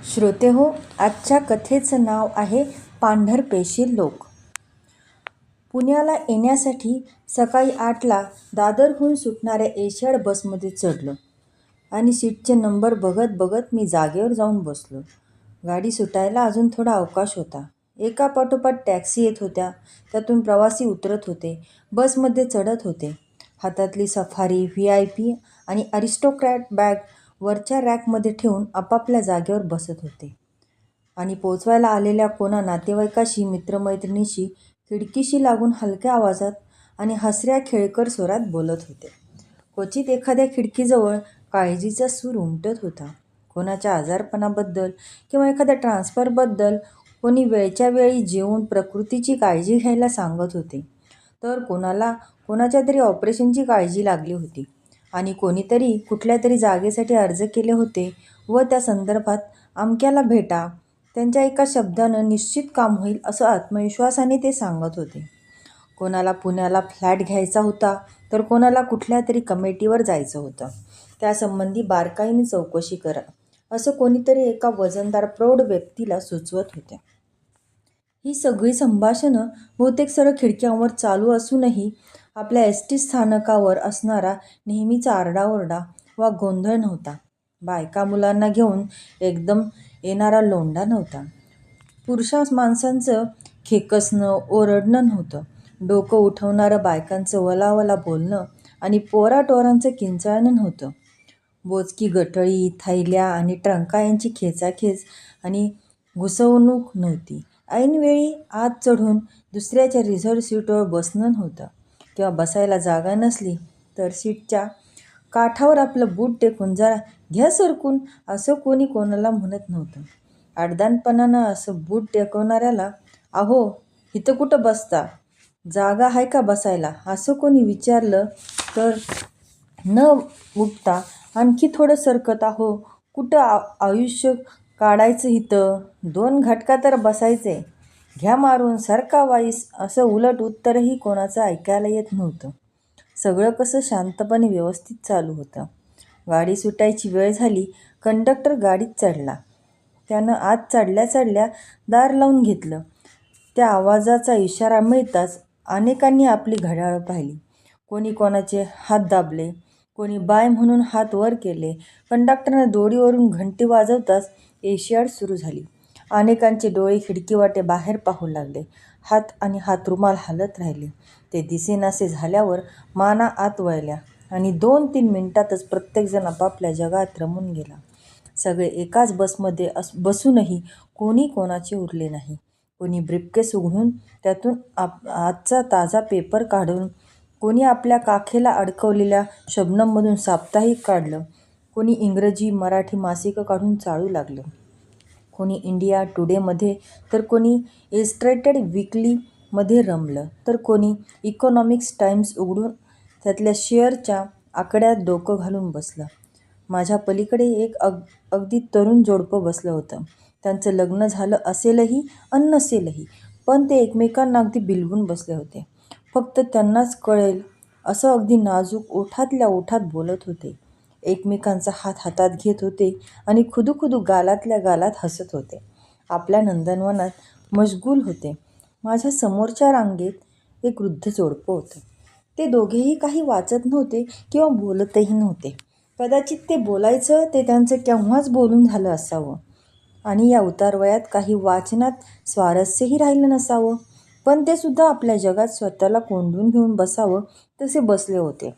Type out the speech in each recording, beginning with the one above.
श्रोतेहो, आजच्या कथेचं नाव आहे पांढरपेशी लोक. पुण्याला येण्यासाठी सकाळी 8ला दादरहून सुटणाऱ्या एशियाड बसमध्ये चढलो आणि सीटचे नंबर बघत बघत मी जागेवर जाऊन बसलो. गाडी सुटायला अजून थोडा अवकाश होता. एकापाठोपाठ टॅक्सी येत होत्या. त्यातून प्रवासी उतरत होते, बसमध्ये चढत होते. हातातली सफारी, VIP आणि अरिस्टोक्रॅट बॅग वरच्या रॅकमध्ये ठेवून आपापल्या जागेवर बसत होते आणि पोचवायला आलेल्या कोणा नातेवाईकाशी, मित्रमैत्रिणीशी खिडकीशी लागून हलक्या आवाजात आणि हसऱ्या खेळकर स्वरात बोलत होते. क्वचित एखाद्या खिडकीजवळ काळजीचा सूर उमटत होता. कोणाच्या आजारपणाबद्दल किंवा एखाद्या ट्रान्सफरबद्दल. कोणी वेळच्या वेळी जेवून प्रकृतीची काळजी घ्यायला सांगत होते, तर कोणाला कोणाच्या तरी ऑपरेशनची काळजी लागली होती आणि कोणीतरी कुठल्या तरी जागेसाठी अर्ज केले होते व त्या संदर्भात अमक्याला भेटा. त्यांच्या एका शब्दानं निश्चित काम होईल असं आत्मविश्वासाने ते सांगत होते. कोणाला पुण्याला फ्लॅट घ्यायचा होता, तर कोणाला कुठल्या तरी कमिटीवर जायचं होतं. त्यासंबंधी बारकाईने चौकशी करा, असं कोणीतरी एका वजनदार प्रौढ व्यक्तीला सुचवत होते. ही सगळी संभाषणं बहुतेक सरळ खिडक्यांवर चालू असूनही आपल्या ST स्थानकावर असणारा नेहमीचा आरडाओरडा वा गोंधळ नव्हता. बायका मुलांना घेऊन एकदम येणारा लोंढा नव्हता. पुरुषा माणसांचं खेकसणं, ओरडणं नव्हतं. डोकं उठवणारं बायकांचं वलावला बोलणं आणि पोराटोरांचं किंचाळणं नव्हतं. बोचकी गटळी, थैल्या आणि ट्रंका यांची खेचाखेच आणि घुसवणूक नव्हती. ऐनवेळी आत चढून दुसऱ्याच्या रिझर्व्ह सीटवर बसणं नव्हतं किंवा बसायला जागा नसली तर सीटच्या काठावर आपलं बूट टेकून जरा घ्या सरकून असं कोणी कोणाला म्हणत नव्हतं. अडदानपणानं असं बूट टेकवणाऱ्याला अहो इथं कुठं बसता, जागा आहे का बसायला असं कोणी विचारलं तर न उठता आणखी थोडं सरकत अहो कुठं आयुष्य काढायचं इथं, 2 घटका तर बसायचे, घ्या मारून सरका वाईस असं उलट उत्तरही कोणाचं ऐकायला येत नव्हतं. सगळं कसं शांतपणे व्यवस्थित चालू होतं. गाडी सुटायची वेळ झाली. कंडक्टर गाडीत चढला. त्यानं आत चढल्या चढल्या दार लावून घेतलं. त्या आवाजाचा इशारा मिळताच अनेकांनी आपली घड्याळं पाहिली. कोणी कोणाचे हात दाबले, कोणी बाय म्हणून हात वर केले. कंडक्टरनं दोरीवरून घंटी वाजवताच एशियाड सुरू झाली. अनेकांचे डोळे खिडकीवाटे बाहेर पाहू लागले. हात आणि हातरुमाल हालत राहिले. ते दिसेनासे झाल्यावर माना आत वळल्या आणि 2-3 मिनिटातच प्रत्येकजण आपापल्या जगात रमून गेला. सगळे एकाच बसमध्ये बसूनही कोणी कोणाचे उरले नाही. कोणी ब्रीफकेस उघडून त्यातून आजचा ताजा पेपर काढून, कोणी आपल्या काखेला अडकवलेल्या शबनममधून साप्ताहिक काढलं, कोणी इंग्रजी मराठी मासिकं काढून चाळू लागलं, कोणी इंडिया टुडेमध्ये तर कोणी इलस्ट्रेटेड वीकलीमध्ये रमलं, तर कोणी इकॉनॉमिक्स टाइम्स उघडून त्यातल्या शेअरच्या आकड्यात डोकं घालून बसलं. माझ्या पलीकडे एक अगदी तरुण जोडपं बसलं होतं. त्यांचं लग्न झालं असेलही अन् नसेलही, पण ते एकमेकांना अगदी बिलगून बसले होते. फक्त त्यांनाच कळेल असं अगदी नाजूक ओठातल्या ओठात बोलत होते. एकमेकांचा हात हातात घेत होते आणि खुदूखुदू गालातल्या गालात हसत होते. आपल्या नंदनवनात मशगूल होते. माझ्या समोरच्या रांगेत एक वृद्ध जोडपं होतं. ते दोघेही काही वाचत नव्हते किंवा बोलतही नव्हते. कदाचित ते बोलायचं ते त्यांचं केव्हाच बोलून झालं असावं आणि या उतारवयात काही वाचनात स्वारस्यही राहिलं नसावं, पण ते सुद्धा आपल्या जगात स्वतःला कोंडून घेऊन बसावं तसे बसले होते.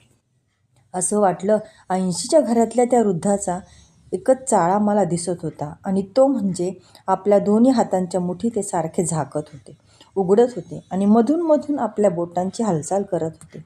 असं वाटलं 80च्या घरातल्या त्या वृद्धाचा एकच चाळा मला दिसत होता आणि तो म्हणजे आपल्या दोन्ही हातांच्या मुठी ते सारखे झाकत होते, उघडत होते आणि मधून मधून आपल्या बोटांची हालचाल करत होते.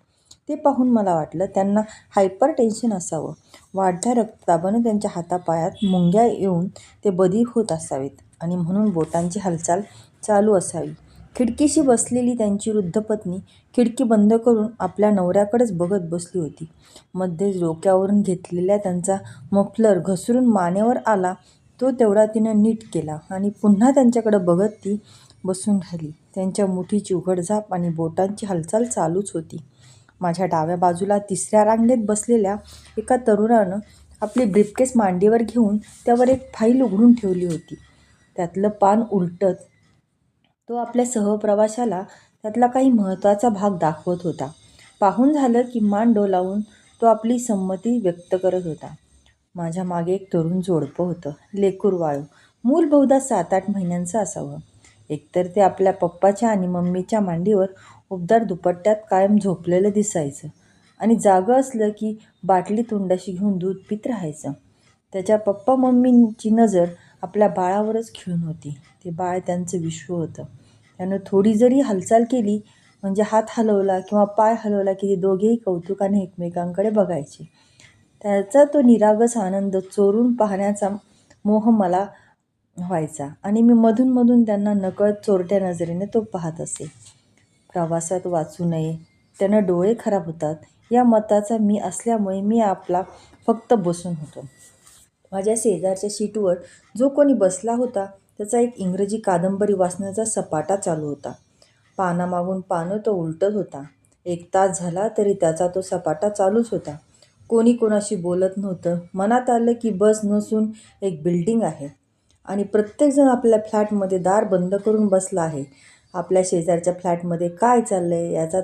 ते पाहून मला वाटलं त्यांना हायपर टेन्शन असावं. वाढत्या रक्तदाबानं त्यांच्या हातापायात मुंग्या येऊन ते बधीर होत असावेत आणि म्हणून बोटांची हालचाल चालू असावी. खिडकीशी बसलेली त्यांची वृद्ध पत्नी खिडकी बंद करून आपल्या नवऱ्याकडेच बघत बसली होती. मध्येच डोक्यावरून घेतलेला त्यांचा मफलर घसरून मानेवर आला. तो तेवढा तिनं नीट केला आणि पुन्हा त्यांच्याकडे बघत ती बसून राहिली. त्यांच्या मुठीची उघडझाप आणि बोटांची हालचाल चालूच होती. माझ्या डाव्या बाजूला 3ऱ्या रांगेत बसलेल्या एका तरुणानं आपली ब्रीफकेस मांडीवर घेऊन त्यावर एक फाईल उघडून ठेवली होती. त्यातलं पान उलटत तो आपल्या सहप्रवाशाला त्यातला काही महत्त्वाचा भाग दाखवत होता. पाहून झालं की मान डोलावून तो आपली संमती व्यक्त करत होता. माझ्या मागे एक तरुण जोडपं होतं, लेकूरवाळं. मूल बहुधा 7-8 महिन्यांचं असावं. एकतर ते आपल्या पप्पाच्या आणि मम्मीच्या मांडीवर उबदार दुपट्ट्यात कायम झोपलेलं दिसायचं आणि जागं असलं की बाटली तोंडाशी घेऊन दूध पीत राहायचं. त्याच्या पप्पा मम्मींची नजर आपल्या बाळावरच खिळून होती. ते बाळ त्यांचं विश्व होतं. त्यानं थोडी जरी हालचाल केली, म्हणजे हात हलवला किंवा पाय हलवला की ते दोघेही कौतुकाने एकमेकांकडे बघायचे. त्याचा तो निरागस आनंद चोरून पाहण्याचा मोह मला व्हायचा आणि मी मधून त्यांना नकळत चोरट्या नजरेने तो पाहत असे. प्रवासात वाचू नये, त्यानं डोळे खराब होतात या मताचा मी असल्यामुळे मी आपला फक्त बसून होतो. माझ्या शेजारच्या सीटवर जो कोणी बसला होता त्याचा एक इंग्रजी कादंबरी वाचण्याचा सपाटा चालू होता. पानामागून पानं तो उलटत होता. 1 तास झाला तरी त्याचा तो सपाटा चालूच होता. कोणी कोणाशी बोलत नव्हतं. मनात आलं की बस नसून एक बिल्डिंग आहे आणि प्रत्येकजण आपल्या फ्लॅटमध्ये दार बंद करून बसला आहे. आपल्या शेजारच्या फ्लॅटमध्ये काय चाललंय याचा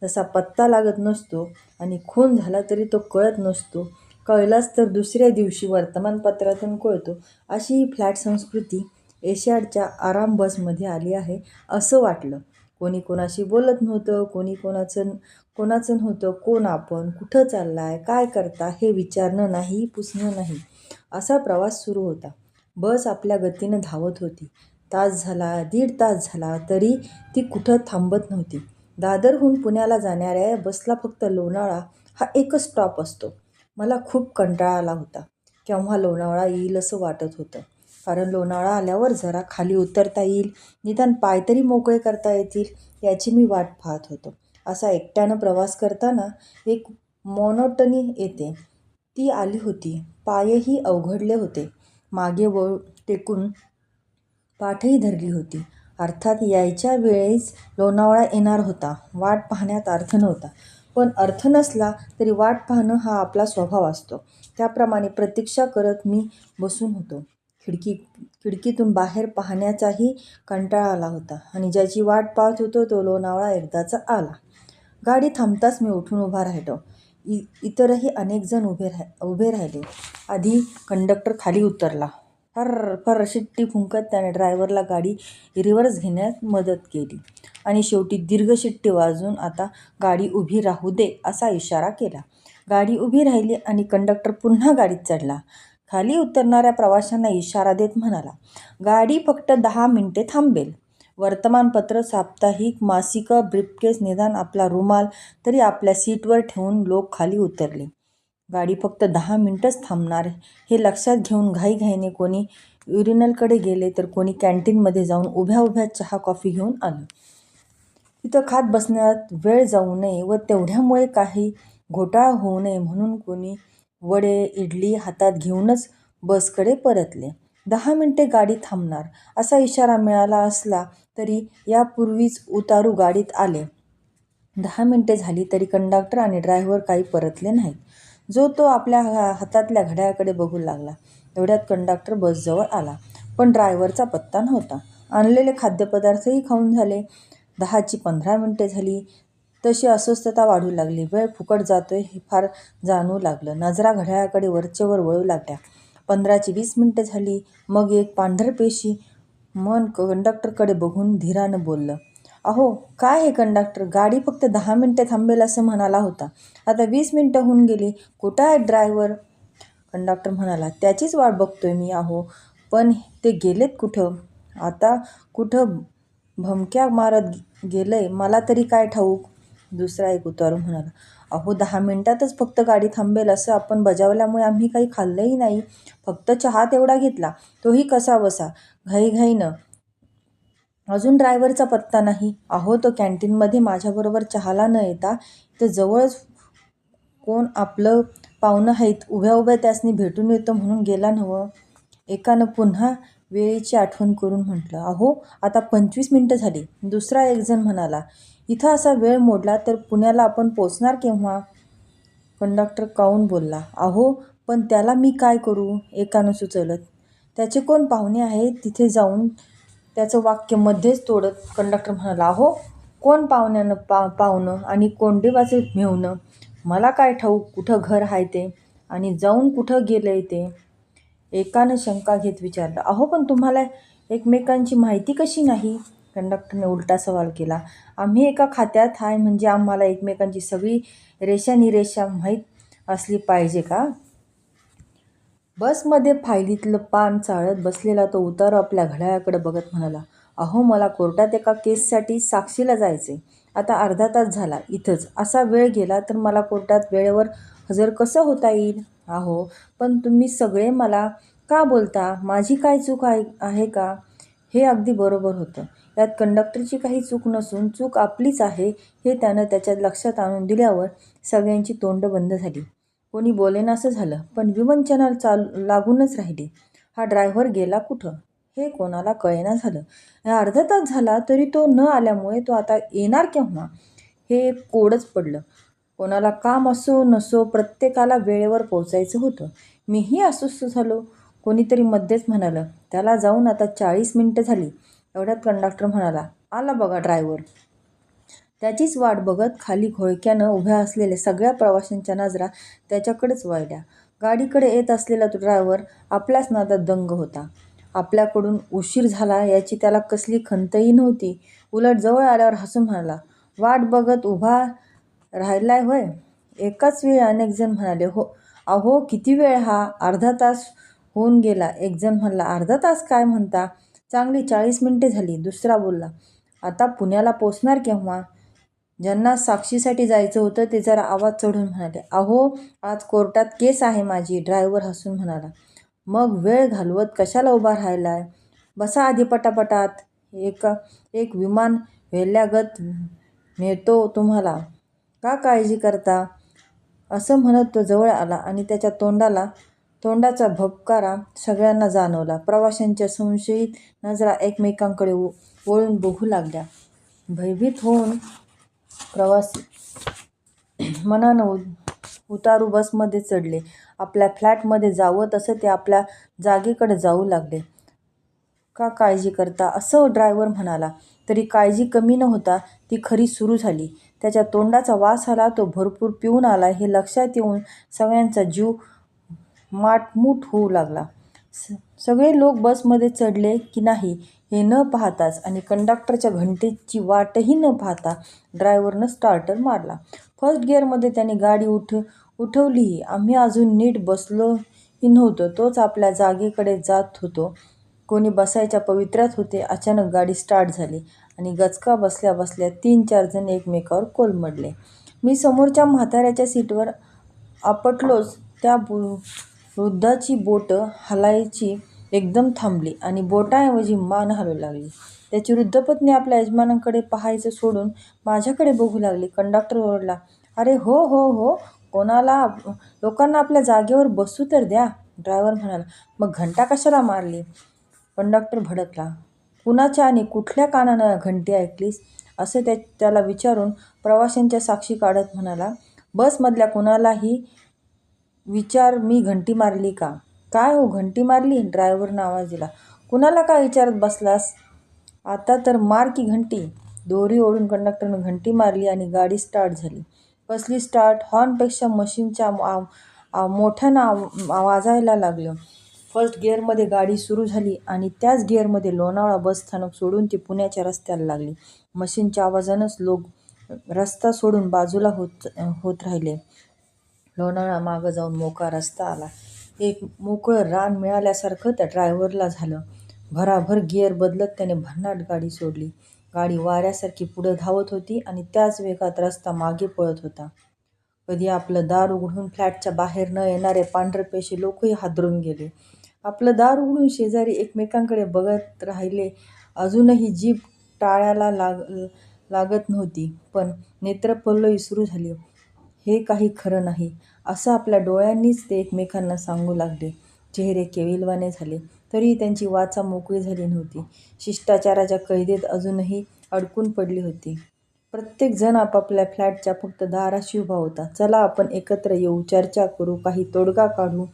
तसा पत्ता लागत नसतो आणि खून झाला तरी तो कळत नसतो. कळलाच तर दुसऱ्या दिवशी वर्तमानपत्रातून कळतो. अशी ही फ्लॅट संस्कृती एशियाडच्या आराम बसमध्ये आली आहे असं वाटलं. कोणी कोणाशी बोलत नव्हतं. कोणी कोणाचं नव्हतं. कोण आपण, कुठं चाललाय, काय करता हे विचारणं नाही, पुसणं नाही. असा प्रवास सुरू होता. बस आपल्या गतीनं धावत होती. तास झाला, 1.5 तास झाला तरी ती कुठं थांबत नव्हती. दादरहून पुण्याला जाणाऱ्या या बसला फक्त लोणावळा हा एकच स्टॉप असतो. मला खूप कंटाळा आला होता. केव्हा लोणावळा येईल असं वाटत होतं. कारण लोणावळा आल्यावर जरा खाली उतरता येईल, निदान पाय तरी मोकळे करता येतील याची मी वाट पाहत होतो. असा एकट्यानं प्रवास करताना एक मोनोटनी येते, ती आली होती. पायही अवघडले होते. मागे वळ टेकून पाठही धरली होती. अर्थात यायच्या वेळेस लोणावळा येणार होता. वाट पाहण्यात अर्थ नव्हता. पण अर्थ नसला तरी वाट पाहणं हा आपला स्वभाव असतो. त्याप्रमाणे प्रतीक्षा करत मी बसून होतो. खिडकीतून बाहेर पाहण्याचाही कंटाळा आला होता आणि ज्याची वाट पाहत होतो तो लोणावळा एकदाचा आला. गाडी थांबताच मी उठून उभा राहिलो. इतरही अनेक जण उभे राहिले. आधी कंडक्टर खाली उतरला. फर शिट्टी फुंकत त्याने ड्रायव्हरला गाडी रिव्हर्स घेण्यात मदत केली आणि शेवटी दीर्घ शिट्टी वाजवून आता गाडी उभी राहू दे असा इशारा केला. गाडी उभी राहिली आणि कंडक्टर पुन्हा गाडीत चढला. खाली उतरणाऱ्या प्रवाशांना इशारा देत म्हणाला, गाडी फक्त 10 मिनिटे थांबेल. वर्तमानपत्र, साप्ताहिक, मासिकं, ब्रीफकेस, निदान आपला रुमाल तरी आपल्या सीटवर ठेवून लोक खाली उतरले. गाडी फक्त 10 मिनिटंच थांबणार हे लक्षात घेऊन घाईघाईने कोणी युरिनलकडे गेले तर कोणी कॅन्टीनमध्ये जाऊन उभ्या चहा कॉफी घेऊन आलं. तिथं खात बसण्यात वेळ जाऊ नये व तेवढ्यामुळे काही घोटाळा होऊ नये म्हणून कोणी वडे, इडली हातात घेऊनच बसकडे परतले. 10 मिनिटे गाडी थांबणार असा इशारा मिळाला असला तरी यापूर्वीच उतारू गाडीत आले. 10 मिनिटे झाली तरी कंडक्टर आणि ड्रायव्हर काही परतले नाहीत. जो तो आपल्या हातातल्या घड्याळाकडे बघू लागला. एवढ्यात कंडक्टर बसजवळ आला. पण ड्रायव्हरचा पत्ता नव्हता. आणलेले खाद्यपदार्थही खाऊन झाले. 10ची 15 मिनिटे झाली तशी अस्वस्थता वाढू लागली. वेळ फुकट जातोय हे फार जाणवू लागलं. नजरा घड्याळाकडे वरचेवर वळू लागल्या. 15ची 20 मिनिटे झाली. मग एक पांढरपेशी मन कंडक्टरकडे बघून धीरानं बोललं, अहो काय हे कंडक्टर, गाडी फक्त 10 मिनिटे थांबेल असं म्हणाला होता. आता 20 मिनिटं होऊन गेली. कुठं आहे ड्रायव्हर? कंडक्टर म्हणाला, त्याचीच वाट बघतोय मी अहो, पण ते गेलेत कुठं? आता कुठं भमक्या मारत गेलंय मला तरी काय ठाऊक. दुसरा एक उतारू म्हणाला, अहो 10 मिनिटातच फक्त गाडी थांबेल असं आपण बजावल्यामुळे आम्ही काही खाल्लंही नाही. फक्त चहा तेवढा घेतला, तोही कसाबसा घाईघाईनं. अजून ड्रायव्हरचा पत्ता नाही. अहो तो कॅन्टीनमध्ये माझ्याबरोबर चहाला न येता इथं जवळच कोण आपलं पाहुणं आहेत, उभ्या त्यासनी भेटून येतो म्हणून गेला नव्हं. एकानं पुन्हा वेळेची आठवण करून म्हटलं, अहो आता 25 मिनिटं झाली. दुसरा एक जण म्हणाला, इथं असा वेळ मोडला तर पुण्याला आपण पोचणार केव्हा? कंडक्टर कावून बोलला, अहो पण त्याला मी काय करू, एकानं सुचवलं. त्याचे कोण पाहुणे आहेत तिथे जाऊन त्याचं वाक्य मध्येच तोडत कंडक्टर म्हणाला, अहो कोण पाहुण्यानं पाहुणं आणि कोंडेबाचे मेव्हणं, मला काय ठाऊक कुठं घर आहे ते आणि जाऊन कुठं गेलंय ते. एकानं शंका घेत विचारलं, अहो पण तुम्हाला एकमेकांची माहिती कशी नाही. कंडक्टरने उलटा सवाल केला, आम्ही एका खात्यात आहे म्हणजे आम्हाला एकमेकांची सगळी रेषानिरेषा माहीत असली पाहिजे का. बसमध्ये फायलीतलं पान चाळत बसलेला तो उतारू आपल्या घड्याळाकडे बघत म्हणाला, अहो मला कोर्टात एका केससाठी साक्षीला जायचे. आता अर्धा तास झाला इथंच. असा वेळ गेला तर मला कोर्टात वेळेवर हजर कसं होता येईल. अहो पण तुम्ही सगळे मला का बोलता, माझी काय चूक आहे का. हे अगदी बरोबर होतं. यात कंडक्टरची काही चूक नसून चूक आपलीच आहे हे त्यानं त्याच्या लक्षात आणून दिल्यावर सगळ्यांची तोंड बंद झाली. कोणी बोलेनासं झालं. पण विवंचना लागूनच राहिली. हा ड्रायव्हर गेला कुठं हे कोणाला कळेना झालं. अर्धा तास झाला तरी तो न आल्यामुळे तो आता येणार केव्हा हे एक कोडच पडलं. कोणाला काम असो नसो प्रत्येकाला वेळेवर पोचायचं होतं. मीही अस्वस्थ झालो. कोणीतरी मध्येच म्हणालं, त्याला जाऊन आता 40 मिनिटं झाली. एवढ्यात कंडक्टर म्हणाला, आला बघा ड्रायव्हर. त्याचीच वाट बघत खाली घोळक्यानं उभ्या असलेल्या सगळ्या प्रवाशांच्या नजरा त्याच्याकडेच वळल्या. गाडीकडे येत असलेला तो ड्रायव्हर आपल्याच नादात दंग होता. आपल्याकडून उशीर झाला याची त्याला कसली खंतही नव्हती. उलट जवळ आल्यावर हसून म्हणाला, वाट बघत उभा राहिलाय होय. एकाच वेळी अनेक जण म्हणाले, हो अहो किती वेळ हा, अर्धा तास होऊन गेला. एक जण म्हणला, अर्धा तास काय म्हणता, चांगली 40 मिनिटे झाली. दुसरा बोलला, आता पुण्याला पोचणार केव्हा. ज्यांना साक्षीसाठी जायचं होतं ते जरा आवाज चढून म्हणाले, अहो आज कोर्टात केस आहे माझी. ड्रायव्हर हसून म्हणाला, मग वेळ घालवत कशाला उभा राहिलाय, बसा आधी पटापटात. एक विमान वेल्यागत नेतो तुम्हाला, का काळजी करता. असं म्हणत तो जवळ आला आणि त्याच्या तोंडाचा भपकारा सगळ्यांना जाणवला. प्रवाशांच्या संशयित नजरा एकमेकांकडे वळून बघू लागल्या. भयभीत होऊन प्रवासी मनानं उतारू बसमध्ये चढले. आपल्या फ्लॅटमध्ये जावं तसं ते आपल्या जागेकडे जाऊ लागले. का काळजी करता असं ड्रायव्हर म्हणाला तरी काळजी कमी न होता ती खरी सुरू झाली. त्याच्या तोंडाचा वास आला. तो भरपूर पिऊन आला हे लक्षात येऊन सगळ्यांचा जीव माटमूट होऊ लागला. सगळे लोक बसमध्ये चढले की नाही हे न पाहताच आणि कंडक्टरच्या घंटेची वाटही न पाहता ड्रायव्हरनं स्टार्टर मारला. फर्स्ट गिअरमध्ये त्याने गाडी उठवलीही. आम्ही अजून नीट बसलोही नव्हतो तोच आपल्या जागेकडे जात होतो. कोणी बसायच्या पवित्र्यात होते. अचानक गाडी स्टार्ट झाली आणि गचका बसल्या बसल्या 3-4 जण एकमेकावर कोलमडले. मी समोरच्या म्हाताऱ्याच्या सीटवर आपटलोच. त्या वृद्धाची बोटं हलायची एकदम थांबली आणि बोटाऐवजी मान हलू लागली. त्याची वृद्ध पत्नी आपल्या यजमानांकडे पाहायचं सोडून माझ्याकडे बघू लागली. कंडक्टर ओरडला, अरे हो हो हो, लोकांना आपल्या जागेवर बसू तर द्या. ड्रायव्हर म्हणाला, मग घंटा कशाला मारली. कंडक्टर भडकला, कुणाच्या आणि कुठल्या कानानं घंटी ऐकलीस असं त्याला विचारून प्रवाशांच्या साक्षी काढत म्हणाला, बसमधल्या कुणालाही विचार मी घंटी मारली का. काय हो घंटी मारली. ड्रायव्हरनं आवाज दिला, कुणाला काय विचारत बसलास, आता तर मार की घंटी. दोरी ओढून कंडक्टरनं घंटी मारली आणि गाडी स्टार्ट झाली. कसली स्टार्ट, हॉर्नपेक्षा मशीनच्या मोठ्यानं वाजायला लागलं. फर्स्ट गिअरमध्ये गाडी सुरू झाली आणि त्याच गिअरमध्ये लोणावळा बसस्थानक सोडून ती पुण्याच्या रस्त्याला लागली. मशीनच्या आवाजानंच लोक रस्ता सोडून बाजूला होत राहिले. लोणावळा मागं जाऊन मोकळा रस्ता आला. एक मोकळं रान मिळाल्यासारखं त्या ड्रायव्हरला झालं. भराभर गिअर बदलत त्याने भन्नाट गाडी सोडली. गाडी वाऱ्यासारखी पुढं धावत होती आणि त्याच वेगात रस्ता मागे पळत होता. कधी आपलं दार उघडून फ्लॅटच्या बाहेर न येणारे पांढरपेशी लोकही हादरून गेले. आपलं दार उघडून शेजारी एकमेकांकडे बघत राहिले. अजूनही जीभ टाळ्याला लागत नव्हती, पण नेत्रपल्लवी सुरू झाली. हे काही खरं नाही असं आपल्या डोळ्यांनीच ते एकमेकांना सांगू लागले. चेहरे केविलवाणे झाले तरीही त्यांची वाचा मोकळी झाली नव्हती. शिष्टाचाराच्या कैदेत अजूनही अडकून पडली होती. प्रत्येकजण आपापल्या फ्लॅटच्या फक्त दाराशी उभा होता. चला आपण एकत्र येऊ, चर्चा करू, काही तोडगा काढू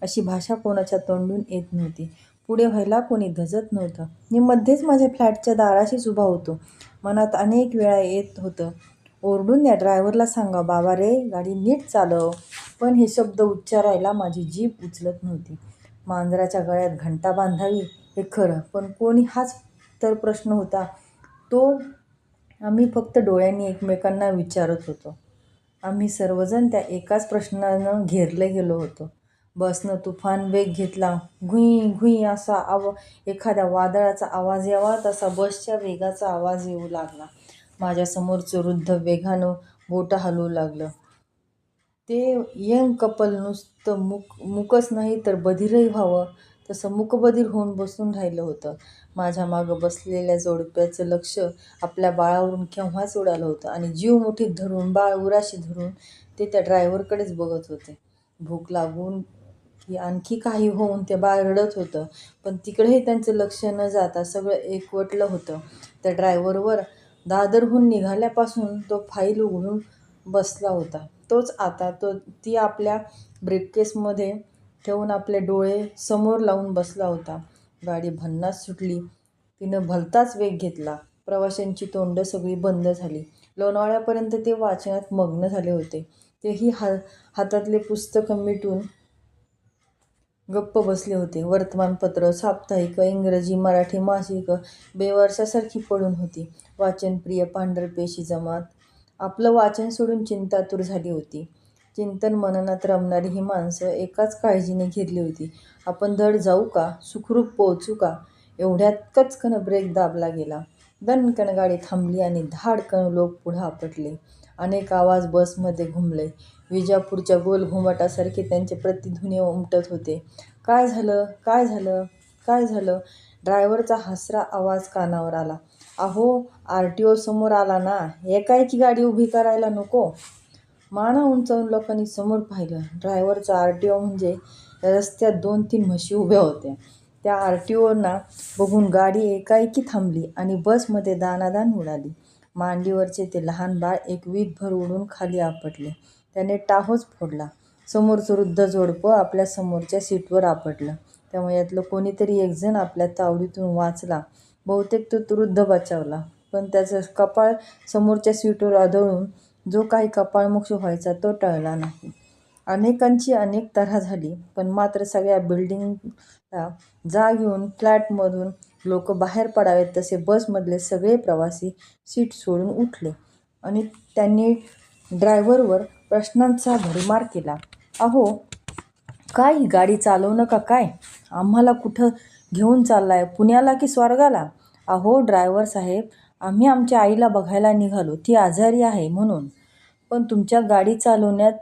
अशी भाषा कोणाच्या तोंडून येत नव्हती. पुढे व्हायला कोणी धजत नव्हतं. मी मध्येच माझ्या फ्लॅटच्या दाराशीच उभा होतो. मनात अनेक वेळा येत होतं, ओरडून या ड्रायव्हरला सांगा, बाबा रे गाडी नीट चालव. पण हे शब्द उच्चारायला माझी जीभ उचलत नव्हती. मांजराच्या गळ्यात घंटा बांधावी हे खरं, पण कोणी हाच तर प्रश्न होता तो आम्ही फक्त डोळ्यांनी एकमेकांना विचारत होतो. आम्ही सर्वजण त्या एकाच प्रश्नानं घेरले गेलो होतो. बसनं तुफान वेग घेतला. घुई घुई असा एखाद्या वादळाचा आवाज यावा तसा बसच्या वेगाचा आवाज येऊ लागला. माझ्यासमोरचं वृद्ध वेगानं बोटं हलवू लागलं. ते यंग कपल नुसतं मूकच नाही तर बधीरही व्हावं तसं मूकबधीर होऊन बसून राहिलं होतं. माझ्या मागं बसलेल्या जोडप्याचं लक्ष आपल्या बाळावरून केव्हाच उडालं होतं आणि जीव मुठीत धरून, बाळ उराशी धरून ते त्या ड्रायव्हरकडेच बघत होते. भूक लागून की आणखी काही होऊन ते बाळ रडत होतं, पण तिकडेही त्यांचं लक्ष न जाता सगळं एकवटलं होतं त्या ड्रायव्हरवर. दादरहून निघाल्यापासून तो फाईल उघडून बसला होता. तोच आता ती आपल्या ब्रीफकेसमध्ये ठेवून आपले डोळे समोर लावून बसला होता. गाडी भन्नाट सुटली. तिनं भलताच वेग घेतला. प्रवाशांची तोंडं सगळी बंद झाली. लोणावळ्यापर्यंत ते वाचनात मग्न झाले होते. तेही हातातले पुस्तकं मिटून गप्प बसले होते. वर्तमानपत्र, साप्ताहिक, इंग्रजी, मराठी मासिकं बेवारसासारखी पडून होती. वाचनप्रिय पांढरपेशी जमात आपलं वाचन सोडून चिंतातूर झाली होती. चिंतन मननात रमणारी ही माणसं एकाच काळजीने घेरली होती. आपण धड जाऊ का? सुखरूप पोहोचू का? एवढ्यात कचकन ब्रेक दाबला गेला. दणकन गाडी थांबली आणि धाडकन लोक पुढं आपटले. अनेक आवाज बसमध्ये घुमले. विजापूरच्या गोल घुमटासारखे त्यांचे प्रतिध्वनी उमटत होते. काय झालं? काय झालं? काय झालं? ड्रायव्हरचा हसरा आवाज कानावर आला. अहो, RTO समोर आला ना, एकाएकी गाडी उभी करायला नको. माना उंचावून लोकांनी समोर पाहिलं. ड्रायव्हरचा RTO म्हणजे रस्त्यात 2-3 म्हशी उभ्या होत्या. त्या RTOना बघून गाडी एकाएकी थांबली आणि बसमध्ये दाणादाण उडाली. मांडीवरचे ते लहान बाळ एक वीतभर उडून खाली आपटले. त्याने टाहोच फोडला. समोरचं वृद्ध जोडपं आपल्या समोरच्या सीटवर आपटलं. त्यामुळे यातलं कोणीतरी एकजण आपल्या तावडीतून वाचला. बहुतेक तो वृद्ध बचावला, पण त्याचं कपाळ समोरच्या सीटवर आदळून जो काही कपाळमोक्ष व्हायचा तो टळला नाही. अनेकांची अनेक तऱ्हा झाली, पण मात्र सगळ्या बिल्डिंगला जाग येऊन फ्लॅटमधून लोक बाहेर पडावेत तसे बसमधले सगळे प्रवासी सीट सोडून उठले आणि त्यांनी ड्रायव्हरवर प्रश्नांचा भडीमार केला. अहो, काय ही गाडी चालवणं का काय? आम्हाला कुठं घेऊन चाललाय? पुण्याला की स्वर्गाला? अहो ड्रायव्हर साहेब, आम्ही आमच्या आईला बघायला निघालो. ती आजारी आहे म्हणून. पण तुमच्या गाडी चालवण्यात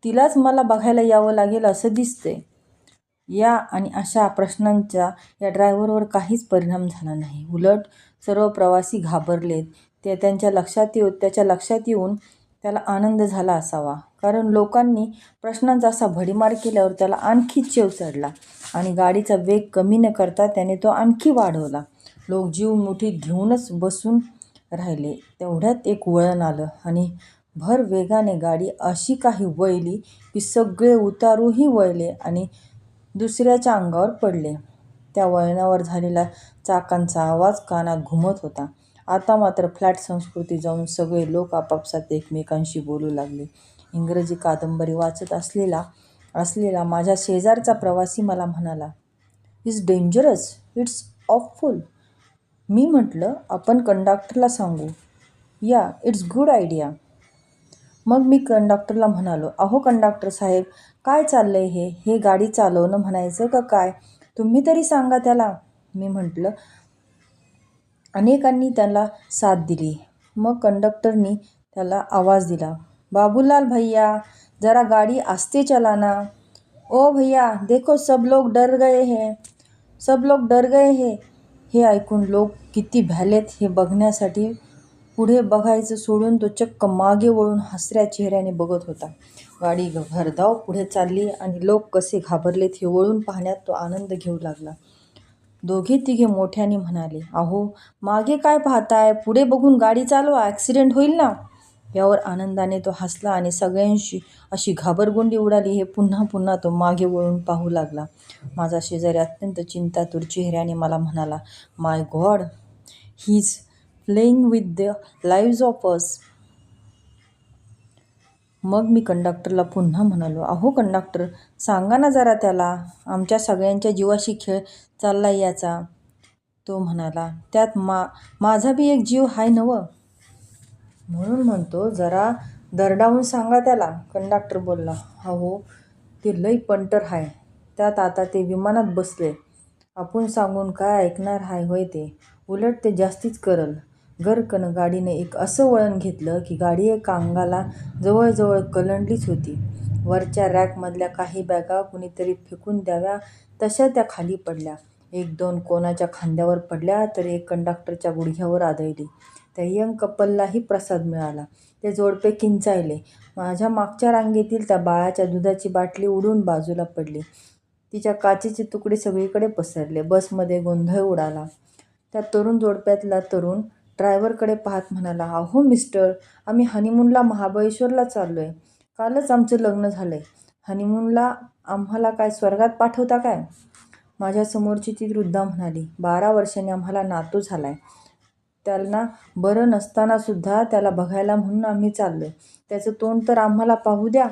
तिलाच मला बघायला यावं लागेल असं दिसतंय. या आणि अशा प्रश्नांचा या ड्रायव्हरवर काहीच परिणाम झाला नाही. उलट सर्व प्रवासी घाबरलेत. त्याच्या लक्षात येऊन त्याला आनंद झाला असावा, कारण लोकांनी प्रश्नांचा असा भडीमार केल्यावर त्याला आणखी चेव चढला आणि गाडीचा वेग कमी न करता त्याने तो आणखी वाढवला. लोक जीव मुठीत घेऊनच बसून राहिले. तेवढ्यात एक वळण आलं आणि भर वेगाने गाडी अशी काही वळली की सगळे उतारूही वळले आणि दुसऱ्याच्या अंगावर पडले. त्या वळणावर झालेला चाकांचा आवाज कानात घुमत होता. आता मात्र फ्लॅट संस्कृती जाऊन सगळे लोक आपापसात एकमेकांशी बोलू लागले. इंग्रजी कादंबरी वाचत असलेला माझ्या शेजारचा प्रवासी मला म्हणाला, इट्स डेंजरस, इट्स ऑफुल. मी म्हटलं, आपण कंडक्टरला सांगू. या, इट्स गुड आयडिया. मग मी कंडक्टरला म्हणालो, अहो कंडक्टर साहेब, काय चाललंय हे? हे गाडी चालवणं म्हणायचं का काय? तुम्ही तरी सांगा त्याला. मी म्हटलं. अनेकांनी त्याला साथ दिली. मग कंडक्टरनी त्याला आवाज दिला, बाबूलाल भैया, जरा गाडी आस्ते चलाना. ओ भैया, देखो सब लोग डर गए हैं, सब लोग डर गए हैं. हे ऐकून लोक किती भ्यालेत हे बघण्यासाठी पुढे बघायचं सोडून तो चक्क मागे वळून हसऱ्या चेहऱ्याने बघत होता. गाडी भरधाव पुढे चालली आणि लोक कसे घाबरलेत हे वळून पाहण्यात तो आनंद घेऊ लागला. दोघे तिघे मोठ्याने म्हणाले, अहो मागे काय पाहताय, पुढे बघून गाडी चालवा, ॲक्सिडेंट होईल ना. यावर आनंदाने तो हसला आणि सगळ्यांशी अशी घाबरगुंडी उडाली. हे पुन्हा पुन्हा तो मागे वळून पाहू लागला. माझा शेजारी अत्यंत चिंतातूर चेहऱ्याने मला म्हणाला, my God, he is playing with the lives of us. मग मी कंडक्टरला पुन्हा म्हणालो, अहो कंडक्टर, सांगा ना जरा त्याला, आमच्या सगळ्यांच्या जीवाशी खेळ चाललाय याचा. तो म्हणाला, त्यात माझा बी एक जीव हाय नवं. म्हणून म्हणतो जरा दरडावून सांगा त्याला. कंडक्टर बोलला, अहो ते लई पंटर हाय, त्यात आता ते विमानात बसले. आपण सांगून काय ऐकणार हाय होय ते, उलट ते जास्तीच करल. गरकन गाडीने एक असं वळण घेतलं की गाडी एका अंगाला जवळजवळ कलंडलीच होती. वरच्या रॅकमधल्या काही बॅगा कुणीतरी फेकून द्याव्या तशा त्या खाली पडल्या. एक दोन कोणाच्या खांद्यावर पडल्या तर एक कंडक्टरच्या गुडघ्यावर आदळली. त्या यंग कपललाही प्रसाद मिळाला. ते जोडपे किंचाळले. माझ्या मागच्या रांगेतील त्या बाळाच्या दुधाची बाटली उडून बाजूला पडली. तिच्या काचेचे तुकडे सगळीकडे पसरले. बसमध्ये गोंधळ उडाला. त्या तरुण जोडप्यातला तरुण ड्रायव्हरकडे पाहत म्हणाला, अहो मिस्टर, आम्ही हनीमूनला महाबळेश्वरला चाललोय. कालच आमचं लग्न झालंय. हनीमूनला आम्हाला काय स्वर्गात पाठवता काय. माझ्या समोरची ती वृद्धा म्हणाली, 12 वर्षांनी आम्हाला नातू झालाय. त्यांना बरं नसतानासुद्धा त्याला बघायला म्हणून आम्ही चाललोय. त्याचं तोंड तर आम्हाला पाहू द्या.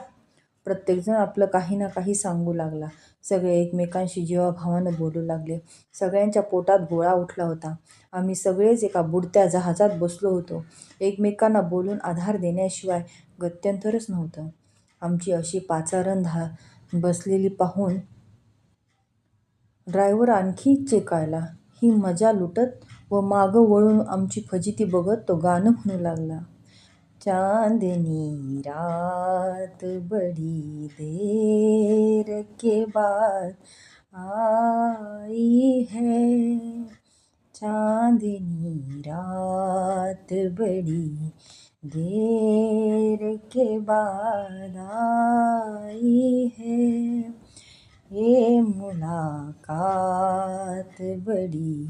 प्रत्येकजण आपलं काही ना काही सांगू लागला. सगळे एकमेकांशी जीवाभावानं बोलू लागले. सगळ्यांच्या पोटात गोळा उठला होता. आम्ही सगळेच एका बुडत्या जहाजात बसलो होतो. एकमेकांना बोलून आधार देण्याशिवाय गत्यंतरच नव्हतं. आमची अशी पाचारण बसलेली पाहून ड्रायव्हर आणखी चेकाळला. ही मजा लुटत व मागं वळून आमची फजिती बघत तो गाणं म्हणू लागला, चांदनी रात बड़ी देर के बाद आई है, चांदनी रात बड़ी देर के बाद आई है, ये मुलाकात बड़ी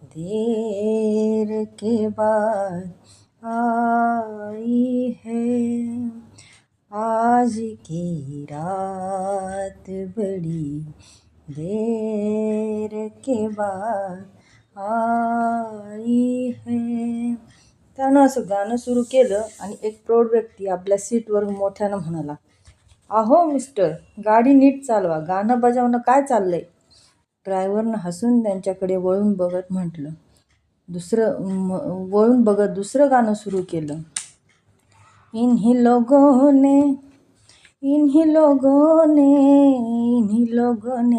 देर के बाद आई है, आज की रात बड़ी देर के बाद आई है. त्यानं असं गाणं सुरू केलं आणि एक प्रौढ व्यक्ती आपल्या सीटवर मोठ्यानं म्हणाला, अहो मिस्टर, गाडी नीट चालवा, गाणं बजावणं काय चाललंय. ड्रायव्हरनं हसून त्यांच्याकडे वळून बघत दुसरं गाणं सुरू केलं, इन्हीं लोगों ने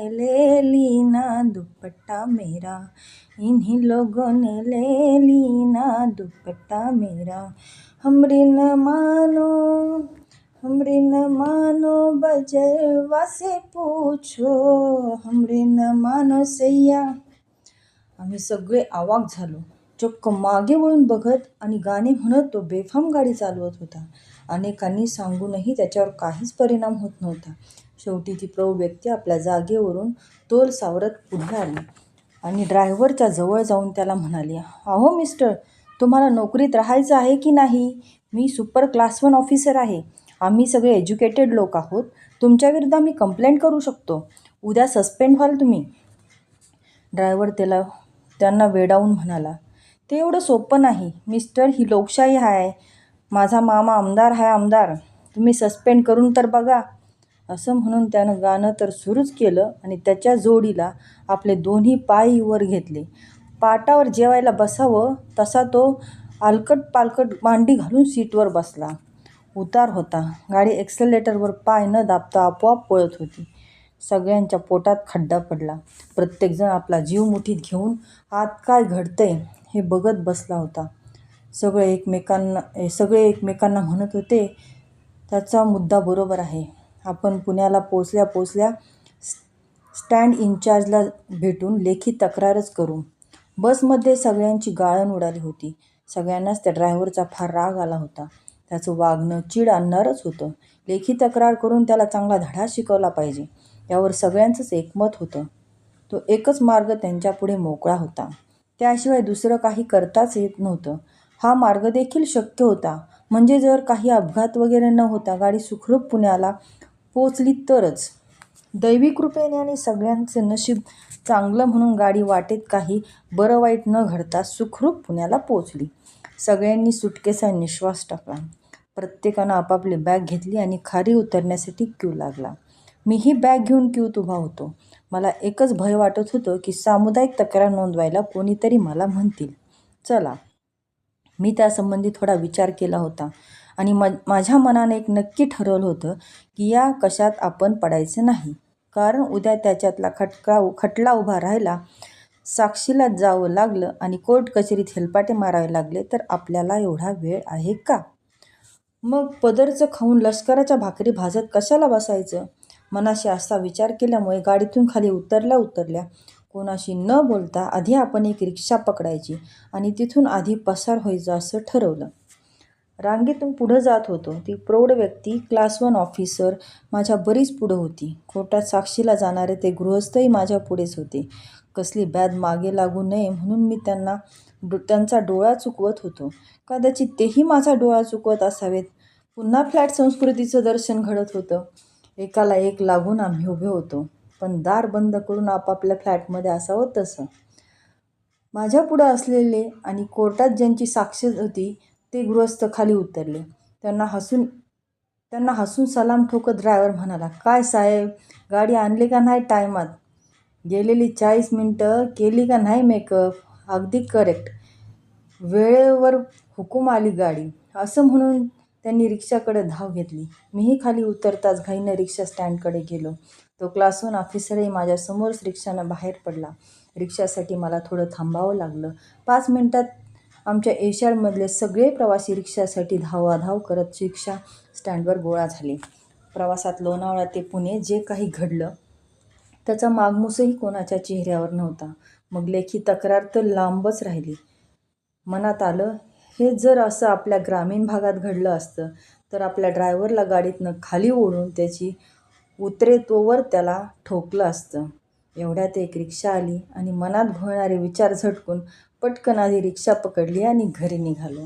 ले ली ना दुपट्टा मेरा, इन्हीं लोगों ने ले ली ना दुपट्टा मेरा, हमरी न मानो बजरवा से पूछो, हमरी न मानो सैया. आम्ही सगळे अवाक झालो. चक्क मागे वळून बघत आणि गाणे म्हणत तो बेफाम गाडी चालवत होता. अनेकांनी सांगूनही त्याच्यावर काहीच परिणाम होत नव्हता. शेवटी ती प्रौढ व्यक्ती आपल्या जागेवरून तोल सावरत पुढे आली आणि ड्रायव्हरच्या जवळ जाऊन त्याला म्हणाली, अहो मिस्टर, तुम्हाला नोकरीत राहायचं आहे की नाही. मी सुपर क्लास 1 ऑफिसर आहे. आम्ही सगळे एज्युकेटेड लोक आहोत. तुमच्याविरुद्ध आम्ही कंप्लेंट करू शकतो. उद्या सस्पेंड व्हाल तुम्ही. ड्रायव्हर त्यांना वेडावून म्हणाला, ते एवढं सोपं नाही मिस्टर, ही लोकशाही आहे. माझा मामा आमदार आहे, आमदार. तुम्ही सस्पेंड करून तर बघा. असं म्हणून त्यानं गाणं तर सुरूच केलं आणि त्याच्या जोडीला आपले दोन्ही पाय वर घेतले. पाटावर जेवायला बसावं तसा तो आलकट पालकट मांडी घालून सीटवर बसला. उतार होता. गाडी एक्सेलेटरवर पाय न दाबता आपोआप पळत होती. सगळ्यांच्या पोटात खड्डा पडला. प्रत्येकजण आपला जीव मुठीत घेऊन आत काय घडतंय हे बघत बसला होता. सगळे एकमेकांना म्हणत होते, त्याचा मुद्दा बरोबर आहे. आपण पुण्याला पोचल्या स्टँड इन्चार्जला भेटून लेखी तक्रारच करू. बसमध्ये सगळ्यांची गाळण उडाली होती. सगळ्यांनाच त्या ड्रायव्हरचा फार राग आला होता. त्याचं वागणं चीड आणणारच होतं. लेखी तक्रार करून त्याला चांगला धडा शिकवला पाहिजे, यावर सगळ्यांचंच एकमत होतं. तो एकच मार्ग त्यांच्यापुढे मोकळा होता. त्याशिवाय दुसरं काही करताच येत नव्हतं. हा मार्ग देखील शक्य होता. म्हणजे जर काही अपघात वगैरे न होता गाडी सुखरूप पुण्याला पोचली तरच. दैवी कृपेने आणि सगळ्यांचे नशीब चांगलं म्हणून गाडी वाटेत काही बरं वाईट न घडता सुखरूप पुण्याला पोचली. सगळ्यांनी सुटकेचा निश्वास टाकला. प्रत्येकानं आपापली बॅग घेतली आणि खाली उतरण्यासाठी क्यू लागला. मीही बॅग घेऊन क्यूत उभा होतो. मला एकच भय वाटत होतं की सामुदायिक तक्रार नोंदवायला कोणीतरी मला म्हणतील. चला, मी त्यासंबंधी थोडा विचार केला होता आणि माझ्या मनाने एक नक्की ठरवलं होतं की या कशात आपण पडायचं नाही. कारण उद्या त्याच्यातला खटला उभा राहिला, साक्षीला जावं लागलं आणि कोर्ट कचेरीत हेलपाटे मारावे लागले तर आपल्याला एवढा वेळ आहे का? मग पदरचं खाऊन लष्कराच्या भाकरी भाजत कशाला बसायचं? मनाशी असा विचार केल्यामुळे गाडीतून खाली उतरल्या कोणाशी न बोलता आधी आपण एक रिक्षा पकडायची आणि तिथून आधी पसार व्हायचं असं ठरवलं. रांगेतून पुढं जात होतो. ती प्रौढ व्यक्ती, क्लास 1 ऑफिसर माझ्या बरीच पुढं होती. कोर्टात साक्षीला जाणारे ते गृहस्थही माझ्या पुढेच होते. कसली बॅद मागे लागू नये म्हणून मी त्यांचा डोळा चुकवत होतो. कदाचित तेही माझा डोळा चुकवत असावेत. पुन्हा फ्लॅट संस्कृतीचं दर्शन घडत होतं. एकाला एक लागून आम्ही उभे होतो, पण दार बंद करून आपापल्या फ्लॅटमध्ये असावं तसं. माझ्या पुढं असलेले आणि कोर्टात ज्यांची साक्ष होती ते गृहस्थ खाली उतरले. त्यांना हसून सलाम ठोकत ड्रायव्हर म्हणाला, "काय साहेब, गाडी आणली का नाही टायमात? गेलेली 40 मिनिटं केली का नाही मेकअप? अगदी करेक्ट. वेळेवर हुकूम आली गाडी." असं म्हणून त्यांनी रिक्षाकडे धाव घेतली. मीही खाली उतरताच घाईनं रिक्षा स्टँडकडे गेलो. तो क्लास 1 ऑफिसरही माझ्यासमोरच रिक्षानं बाहेर पडला. रिक्षासाठी मला थोडं थांबावं लागलं. 5 मिनिटात आमच्या एशियाडमधले सगळे प्रवासी रिक्षासाठी धावाधाव करत रिक्षा स्टँडवर गोळा झाले. प्रवासात लोणावळा ते पुणे जे काही घडलं त्याचा मागमूसही कोणाच्या चेहऱ्यावर नव्हता. मग लेखी तक्रार तर लांबच राहिली. मनात आलं, हे जर असं आपल्या ग्रामीण भागात घडलं असतं तर आपल्या ड्रायव्हरला गाडीतनं खाली ओढून त्याची उतरेतोवर त्याला ठोकलं असतं. एवढ्यात एक रिक्षा आली आणि मनात घोळणारे विचार झटकून पटकन आधी रिक्षा पकडली आणि घरी निघालो.